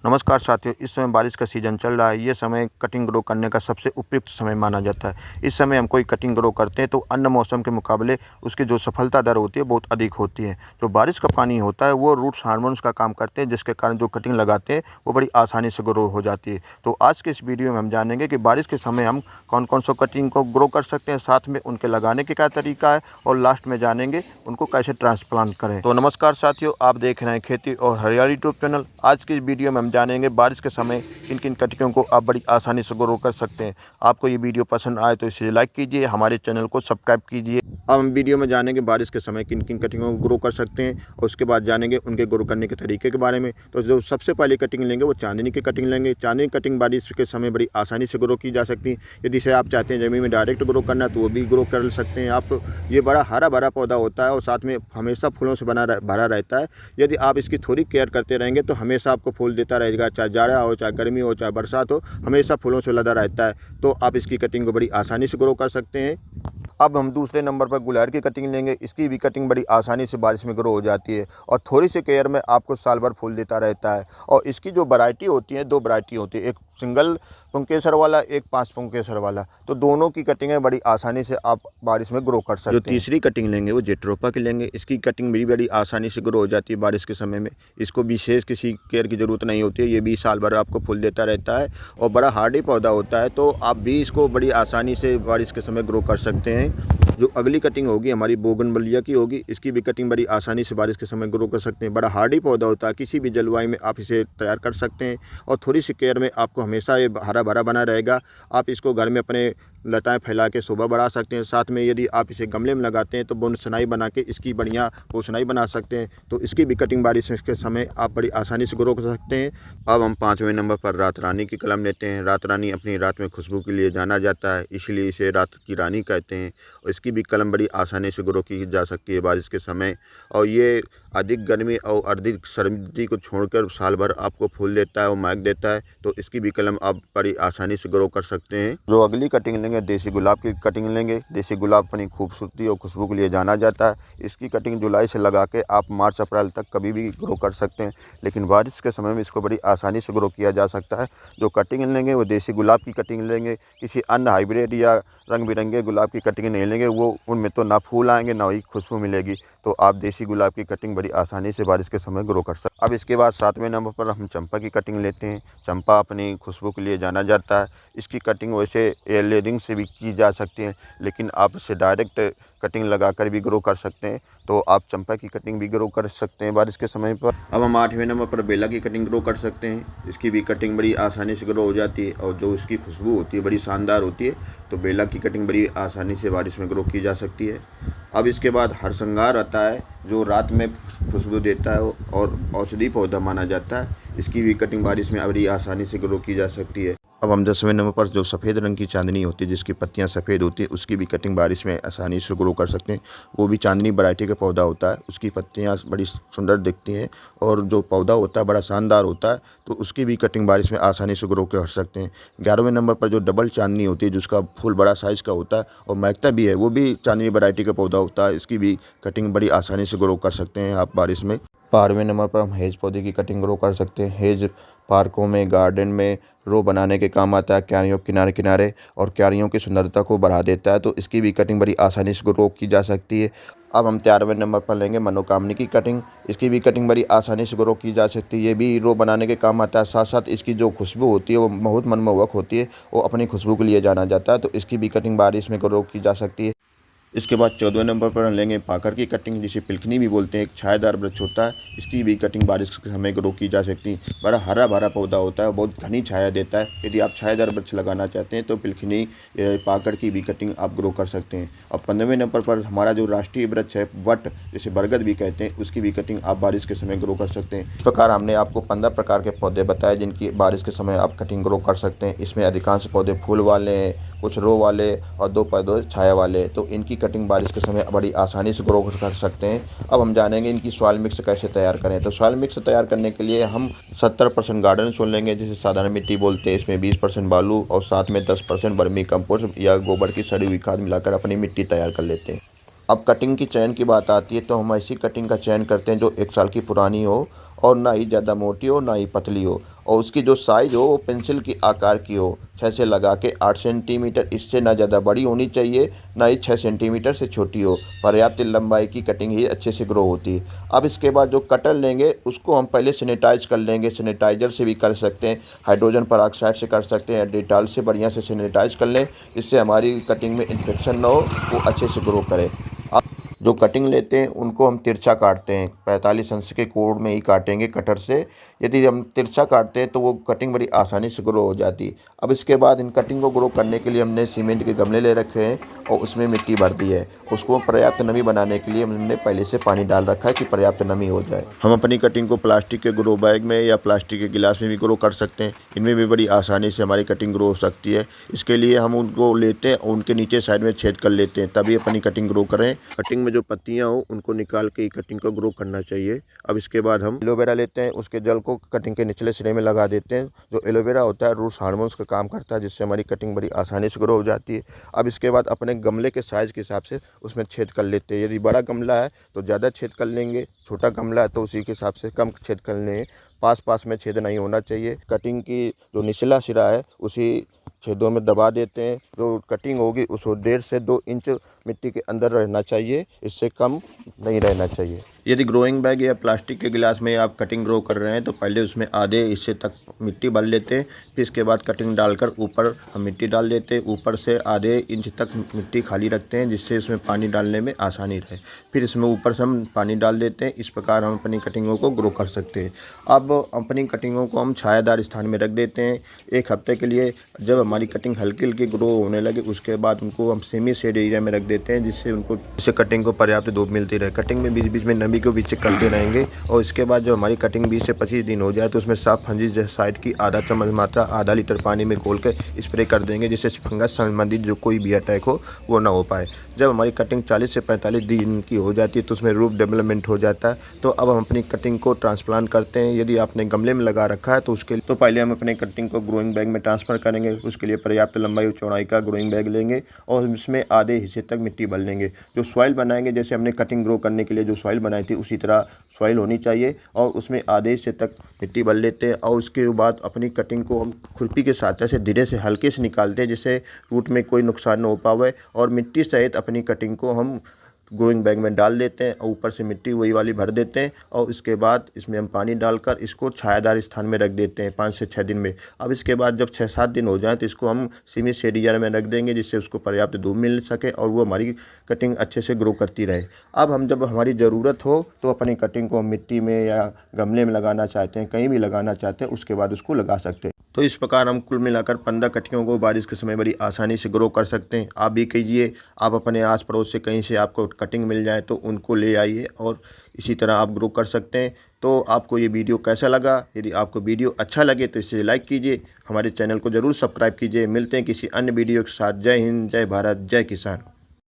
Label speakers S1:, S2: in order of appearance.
S1: नमस्कार साथियों, इस समय बारिश का सीज़न चल रहा है। ये समय कटिंग ग्रो करने का सबसे उपयुक्त समय माना जाता है। इस समय हम कोई कटिंग ग्रो करते हैं तो अन्य मौसम के मुकाबले उसकी जो सफलता दर होती है बहुत अधिक होती है। जो बारिश का पानी होता है वो रूट्स हार्मोन्स का काम करते हैं, जिसके कारण जो कटिंग लगाते हैं वो बड़ी आसानी से ग्रो हो जाती है। तो आज के इस वीडियो में हम जानेंगे कि बारिश के समय हम कौन कौन सा कटिंग को ग्रो कर सकते हैं, साथ में उनके लगाने के क्या तरीका है और लास्ट में जानेंगे उनको कैसे ट्रांसप्लांट करें। तो नमस्कार साथियों, आप देख रहे हैं खेती और हरियाली यूट्यूब चैनल। आज की इस वीडियो में हम जानेंगे बारिश के समय किन किन कटिंगों को आप बड़ी आसानी से ग्रो कर सकते हैं। आपको ये वीडियो पसंद आए तो इसे लाइक कीजिए, हमारे चैनल को सब्सक्राइब कीजिए। अब हम वीडियो में जानेंगे बारिश के समय किन किन कटिंगों को ग्रो कर सकते हैं और उसके बाद जानेंगे उनके ग्रो करने के तरीके के बारे में। तो जो सबसे पहले कटिंग लेंगे वो चांदनी की कटिंग लेंगे। चांदनी कटिंग बारिश के समय बड़ी आसानी से ग्रो की जा सकती है। यदि इसे आप चाहते हैं ज़मीन में डायरेक्ट ग्रो करना तो वो भी ग्रो कर सकते हैं आप। ये बड़ा हरा भरा पौधा होता है और साथ में हमेशा फूलों से भरा रहता है। यदि आप इसकी थोड़ी केयर करते रहेंगे तो हमेशा आपको फूल देता रहेगा, चाहे जाड़ा हो, चाहे गर्मी हो, चाहे बरसात हो, हमेशा फूलों से लदा रहता है। तो आप इसकी कटिंग को बड़ी आसानी से ग्रो कर सकते हैं। अब हम दूसरे नंबर पर गुलहड़ की कटिंग लेंगे। इसकी भी कटिंग बड़ी आसानी से बारिश में ग्रो हो जाती है और थोड़ी सी केयर में आपको साल भर फूल देता रहता है। और इसकी जो वैरायटी होती है, दो वैरायटी होती है, एक सिंगल पुंकेसर वाला, एक 5 पुंकेसर वाला। तो दोनों की कटिंगें बड़ी आसानी से आप बारिश में ग्रो कर सकते हैं। जो तीसरी कटिंग लेंगे वो जेट्रोपा की लेंगे। इसकी कटिंग भी बड़ी आसानी से ग्रो हो जाती है बारिश के समय में। इसको विशेष किसी केयर की ज़रूरत नहीं होती है, ये भी साल भर आपको फूल देता रहता है और बड़ा हार्डी पौधा होता है। तो आप भी इसको बड़ी आसानी से बारिश के समय ग्रो कर सकते हैं। जो अगली कटिंग होगी हमारी बोगनविलिया की होगी। इसकी भी कटिंग बड़ी आसानी से बारिश के समय ग्रो कर सकते हैं। बड़ा हार्डी पौधा होता है, किसी भी जलवायु में आप इसे तैयार कर सकते हैं और थोड़ी सी केयर में आपको हमेशा ये हरा भरा बना रहेगा। आप इसको घर में अपने लताएं फैला के शोभा बढ़ा सकते हैं। साथ में यदि आप इसे गमले में लगाते हैं तो बोनसाई बना के इसकी बढ़िया रोशनाई बना सकते हैं। तो इसकी भी कटिंग बारिश के समय आप बड़ी आसानी से ग्रो कर सकते हैं। अब हम 5वें नंबर पर रात रानी की कलम लेते हैं। रात रानी अपनी रात में खुशबू के लिए जाना जाता है, इसलिए इसे रात की रानी कहते हैं। और इसकी भी कलम बड़ी आसानी से ग्रो की जा सकती है बारिश के समय। और ये अधिक गर्मी और अधिक सर्दी को छोड़कर साल भर आपको फूल देता है और महक देता है। तो इसकी भी कलम आप बड़ी आसानी से ग्रो कर सकते हैं। जो अगली कटिंग लेंगे देसी गुलाब की कटिंग लेंगे। देसी गुलाब अपनी खूबसूरती और खुशबू के लिए जाना जाता है। इसकी कटिंग जुलाई से लगा के आप मार्च अप्रैल तक कभी भी ग्रो कर सकते हैं, लेकिन बारिश के समय में इसको बड़ी आसानी से ग्रो किया जा सकता है। जो कटिंग लेंगे वो देसी गुलाब की कटिंग लेंगे। किसी अन्य हाइब्रिड या रंग बिरंगे गुलाब की कटिंग नहीं लेंगे, वो उनमें तो ना फूल आएंगे ना ही खुशबू मिलेगी। तो आप देसी गुलाब की कटिंग बड़ी आसानी से बारिश के समय ग्रो कर सकते हैं। अब इसके बाद 7वें नंबर पर हम चंपा की कटिंग लेते हैं। चंपा अपनी खुशबू के लिए जाना जाता है। इसकी कटिंग वैसे एयर लेयरिंग से भी की जा सकती है, लेकिन आप इसे डायरेक्ट कटिंग लगाकर भी ग्रो कर सकते हैं। तो आप चंपा की कटिंग भी ग्रो कर सकते हैं बारिश के समय पर। अब हम 8वें नंबर पर बेला की कटिंग ग्रो कर सकते हैं। इसकी भी कटिंग बड़ी आसानी से ग्रो हो जाती है और जो इसकी खुशबू होती है बड़ी शानदार होती है। तो बेला की कटिंग बड़ी आसानी से बारिश में ग्रो की जा सकती है। अब इसके बाद हरसंगार आता है, जो रात में खुशबू देता है और औषधि पौधा माना जाता है। इसकी भी कटिंग बारिश में बड़ी आसानी से ग्रो की जा सकती है। अब हम 10वें नंबर पर जो सफ़ेद रंग की चांदनी होती है, जिसकी पत्तियां सफ़ेद होती है, उसकी भी कटिंग बारिश में आसानी से ग्रो कर सकते हैं। वो भी चांदनी वैरायटी का पौधा होता है। उसकी पत्तियां बड़ी सुंदर दिखती हैं और जो पौधा होता है बड़ा शानदार होता है। तो उसकी भी कटिंग बारिश में आसानी से ग्रो कर सकते हैं। 11वें नंबर पर जो डबल चांदनी होती है, जिसका फूल बड़ा साइज़ का होता है और महकता भी है, वो भी चांदनी वैरायटी का पौधा होता है। इसकी भी कटिंग बड़ी आसानी से ग्रो कर सकते हैं आप बारिश में। 12वें नंबर पर हम हेज पौधे की कटिंग ग्रो कर सकते हैं। हेज पार्कों में, गार्डन में रो बनाने के काम आता है, क्यारियों के किनारे किनारे, और क्यारियों की सुंदरता को बढ़ा देता है। तो इसकी भी कटिंग बड़ी आसानी से ग्रो की जा सकती है। अब हम 13वें नंबर पर लेंगे मनोकामनी की कटिंग। इसकी भी कटिंग बड़ी आसानी से ग्रो की जा सकती है। ये भी रो बनाने के काम आता है। साथ साथ इसकी जो खुशबू होती है वो बहुत मनमोहक होती है, वो अपनी खुशबू के लिए जाना जाता है। तो इसकी भी कटिंग बारिश में ग्रो की जा सकती है। इसके बाद 14वें नंबर पर हम लेंगे पाकर की कटिंग, जिसे पिलखनी भी बोलते हैं। एक छायादार वृक्ष होता है। इसकी भी कटिंग बारिश के समय ग्रो की जा सकती है। बड़ा हरा भरा पौधा होता है, बहुत घनी छाया देता है। यदि आप छायादार वृक्ष लगाना चाहते हैं तो पिलखनी पाकर की भी कटिंग आप ग्रो कर सकते हैं। और 15वें नंबर पर हमारा जो राष्ट्रीय वृक्ष है वट, जिसे बरगद भी कहते हैं, उसकी भी कटिंग आप बारिश के समय ग्रो कर सकते हैं। इस प्रकार हमने आपको 15 प्रकार के पौधे बताए जिनकी बारिश के समय आप कटिंग ग्रो कर सकते हैं। इसमें अधिकांश पौधे फूल वाले हैं, कुछ रो वाले और 2 पौधे छाया वाले। तो इनकी कटिंग बारिश के समय बड़ी आसानी से ग्रो कर सकते हैं। अब हम जानेंगे इनकी सॉइल मिक्स कैसे तैयार करें। तो सॉइल मिक्स तैयार करने के लिए हम 70% गार्डन सॉइल लेंगे, जिसे साधारण मिट्टी बोलते हैं। इसमें 20% बालू और साथ में 10% वर्मी कंपोस्ट या गोबर की सड़ी हुई खाद मिलाकर अपनी मिट्टी तैयार कर लेते हैं। अब कटिंग की चयन की बात आती है, तो हम ऐसी कटिंग का चयन करते हैं जो 1 साल की पुरानी हो और ना ही ज़्यादा मोटी हो ना ही पतली हो, और उसकी जो साइज़ हो वो पेंसिल की आकार की हो, 6 से लगा के 8 सेंटीमीटर, इससे ना ज़्यादा बड़ी होनी चाहिए, ना ही 6 सेंटीमीटर से छोटी हो। पर्याप्त लंबाई की कटिंग ही अच्छे से ग्रो होती है। अब इसके बाद जो कटर लेंगे उसको हम पहले सैनिटाइज़ कर लेंगे, सैनिटाइज़र से भी कर सकते हैं, हाइड्रोजन पेरोक्साइड से कर सकते हैं, डेटॉल से बढ़िया से सैनिटाइज़ कर लें, इससे हमारी कटिंग में इन्फेक्शन ना हो, वो अच्छे से ग्रो करे। जो कटिंग लेते हैं उनको हम तिरछा काटते हैं, 45 अंश के कोण में ही काटेंगे कटर से। यदि हम तिरछा काटते हैं तो वो कटिंग बड़ी आसानी से ग्रो हो जाती है। अब इसके बाद इन कटिंग को ग्रो करने के लिए हमने सीमेंट के गमले ले रखे हैं और उसमें मिट्टी भर दी है। उसको पर्याप्त नमी बनाने के लिए हमने पहले से पानी डाल रखा है कि पर्याप्त नमी हो जाए। हम अपनी कटिंग को प्लास्टिक के ग्रो बैग में या प्लास्टिक के गिलास में भी ग्रो कर सकते हैं। इनमें भी बड़ी आसानी से हमारी कटिंग ग्रो हो सकती है। इसके लिए हम उनको लेते हैं और उनके नीचे साइड में छेद कर लेते हैं, तभी अपनी कटिंग ग्रो करें। कटिंग में जो पत्तियां हो उनको निकाल के ही कटिंग को ग्रो करना चाहिए। अब इसके बाद हम एलोवेरा लेते हैं, उसके जल को कटिंग के निचले सिरे में लगा देते हैं। जो एलोवेरा होता है रूट्स हार्मोन्स का काम करता है, जिससे हमारी कटिंग बड़ी आसानी से ग्रो हो जाती है। अब इसके बाद अपने गमले के साइज़ के हिसाब से उसमें छेद कर लेते हैं। यदि बड़ा गमला है तो ज़्यादा छेद कर लेंगे, छोटा गमला है तो उसी के हिसाब से कम छेद कर लेंगे। पास में छेद नहीं होना चाहिए। कटिंग की जो निचला सिरा है उसी छेदों में दबा देते हैं। जो कटिंग होगी उसको 1.5 से 2 इंच मिट्टी के अंदर रहना चाहिए, इससे कम नहीं रहना चाहिए। यदि ग्रोइंग बैग या प्लास्टिक के गिलास में आप कटिंग ग्रो कर रहे हैं तो पहले उसमें आधे हिस्से तक मिट्टी भर लेते हैं, फिर इसके बाद कटिंग डालकर ऊपर हम मिट्टी डाल देते हैं। ऊपर से आधे इंच तक मिट्टी खाली रखते हैं, जिससे इसमें पानी डालने में आसानी रहे। फिर इसमें ऊपर से हम पानी डाल देते हैं। इस प्रकार हम अपनी कटिंगों को ग्रो कर सकते हैं। अब अपनी कटिंगों को हम छायादार स्थान में रख देते हैं 1 हफ्ते के लिए। जब हमारी कटिंग हल्की हल्की ग्रो होने लगे उसके बाद उनको हम सेमी शेड एरिया में रख देते हैं, जिससे कटिंग को पर्याप्त धूप मिलती रहे। कटिंग में बीच बीच में नमी को भी चेक करते रहेंगे। और इसके बाद जब हमारी कटिंग 20 से 25 दिन हो जाए तो उसमें साफ फंगिसाइड की आधा चम्मच मात्रा आधा लीटर पानी में घोल के स्प्रे कर देंगे, जिससे फंगस संबंधित जो कोई भी अटैक हो वो ना हो पाए। जब हमारी कटिंग 40 से 45 दिन की हो जाती है तो उसमें रूट डेवलपमेंट हो जाता है। तो अब हम अपनी कटिंग को ट्रांसप्लांट करते हैं। यदि आपने गमले में लगा रखा है तो पहले हम अपने कटिंग को ग्रोइंग बैग में ट्रांसफ़र करेंगे। उसके लिए पर्याप्त लंबाई और चौड़ाई का ग्रोइंग बैग लेंगे और उसमें आधे हिस्से तक मिट्टी भर लेंगे। जो सॉइल बनाएंगे, जैसे हमने कटिंग ग्रो करने के लिए जो सॉइल बनाई थी उसी तरह सॉइल होनी चाहिए और उसमें आधे हिस्से तक मिट्टी भर लेते हैं। और उसके बाद अपनी कटिंग को हम खुरपी के सहायता से धीरे से हल्के से निकालते हैं, जिससे रूट में कोई नुकसान न हो पावे। और मिट्टी सहित अपनी कटिंग को हम ग्रोइंग बैग में डाल देते हैं और ऊपर से मिट्टी वही वाली भर देते हैं। और इसके बाद इसमें हम पानी डालकर इसको छायादार स्थान में रख देते हैं 5 से 6 दिन में। अब इसके बाद जब 6-7 दिन हो जाए तो इसको हम सीमित शेड एरिया में रख देंगे, जिससे उसको पर्याप्त धूप मिल सके और वो हमारी कटिंग अच्छे से ग्रो करती रहे। अब जब हमारी ज़रूरत हो तो अपनी कटिंग को हम मिट्टी में या गमले में लगाना चाहते हैं, कहीं भी लगाना चाहते हैं, उसके बाद उसको लगा सकते हैं। तो इस प्रकार हम कुल मिलाकर 15 कटिंगों को बारिश के समय बड़ी आसानी से ग्रो कर सकते हैं। आप भी कीजिए। आप अपने आस पड़ोस से कहीं से आपको कटिंग मिल जाए तो उनको ले आइए और इसी तरह आप ग्रो कर सकते हैं। तो आपको ये वीडियो कैसा लगा? यदि आपको वीडियो अच्छा लगे तो इसे लाइक कीजिए, हमारे चैनल को ज़रूर सब्सक्राइब कीजिए। मिलते हैं किसी अन्य वीडियो के साथ। जय हिंद, जय भारत, जय किसान।